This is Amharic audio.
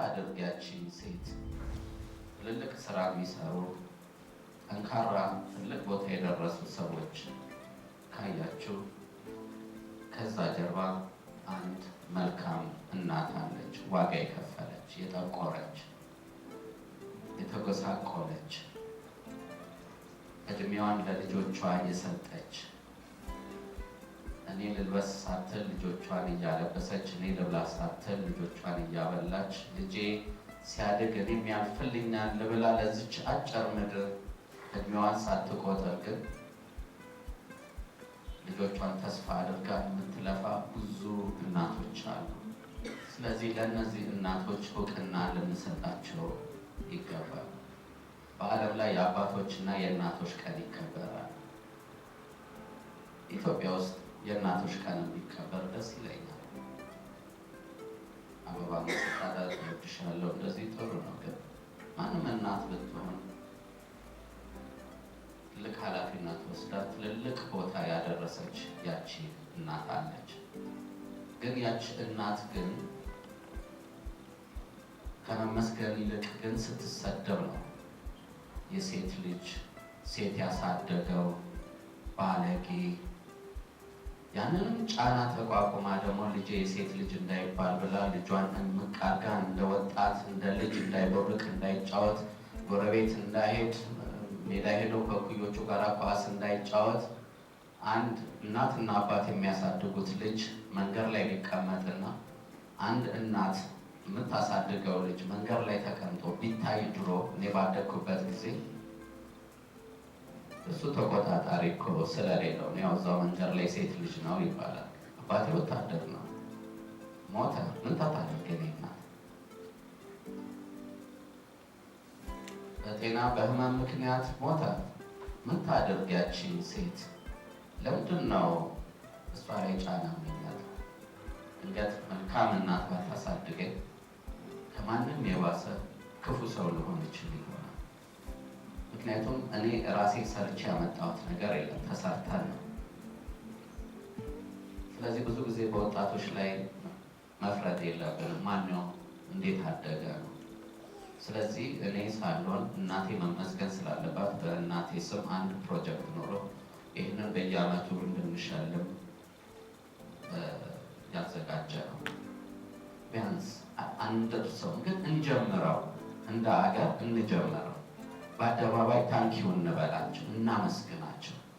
ታደርጊያችን ሴት ትልልቅ ስራ የሚሰሩ ጠንካራ ትልቅ ቦታ የደረሱ ሰዎች ካያችሁ ከዛ ጀርባ አንድ መልካም እናት አለች። ዋጋ የከፈለች፣ የጠቆረች፣ የተጎሳቆለች፣ እድሜዋን ለልጆቿ የሰጠች፣ እኔ ልልበስ ሳትል ልጆቿን እያለበሰች፣ እኔ ልብላ ሳትል ልጆቿን እያበላች፣ ልጄ ሲያድግ እኔም ያልፍልኛል ብላ ለዚች አጭር ምድር እድሜዋን ሳትቆጥር ግን ልጆቿን ተስፋ አድርጋ የምትለፋ ብዙ እናቶች አሉ። ስለዚህ ለእነዚህ እናቶች እውቅና ልንሰጣቸው ይገባል። በዓለም ላይ የአባቶችና የእናቶች ቀን ይከበራል። ኢትዮጵያ ውስጥ የእናቶች ቀን የሚከበር ደስ ይለኛል። አበባ መስጠት እወድሻለሁ፣ እንደዚህ ጥሩ ነው። ግን ማንም እናት ብትሆን ትልቅ ኃላፊነት ወስዳ ትልልቅ ቦታ ያደረሰች ያቺ እናት አለች። ግን ያቺ እናት ግን ከመመስገን ይልቅ ግን ስትሰደብ ነው። የሴት ልጅ ሴት ያሳደገው ባለጌ፣ ያንንም ጫና ተቋቁማ ደግሞ ልጄ የሴት ልጅ እንዳይባል ብላ ልጇን እምቃጋ እንደ ወጣት እንደ ልጅ እንዳይቦርቅ እንዳይጫወት ጎረቤት እንዳይሄድ ሜዳ ሄዶ ከኩዮቹ ጋር ኳስ እንዳይጫወት አንድ እናትና አባት የሚያሳድጉት ልጅ መንገድ ላይ ሊቀመጥና አንድ እናት የምታሳድገው ልጅ መንገድ ላይ ተቀምጦ ቢታይ ድሮ እኔ ባደግኩበት ጊዜ እሱ ተቆጣጣሪ እኮ ስለሌለው ነው። ያው እዛው መንገድ ላይ ሴት ልጅ ነው ይባላል። አባቴ ወታደር ነው፣ ሞተ። ምን ታታደርገኝ ናት? በጤና በህመም ምክንያት ሞተ። ምን ታደርጊያችን ሴት? ለምንድን ነው እሷ ላይ ጫና የሚመጣ? ድንገት መልካም እናት ባታሳድገኝ ከማንም የባሰ ክፉ ሰው ልሆን ይችል ይሆናል። ምክንያቱም እኔ ራሴ ሰርቼ ያመጣሁት ነገር የለም፣ ተሰርተን ነው። ስለዚህ ብዙ ጊዜ በወጣቶች ላይ መፍረድ የለብንም። ማነው እንዴት አደገ ነው። ስለዚህ እኔ ሳልሆን እናቴ መመስገን ስላለባት በእናቴ ስም አንድ ፕሮጀክት ኖሮ ይህንን በየዓመቱ እንድንሸልም ያዘጋጀ ነው። ቢያንስ አንደርሰውም፣ ግን እንጀምረው፣ እንደ አገር እንጀምረው። በአደባባይ ታንኪው እንበላቸው፣ እናመስግናቸው።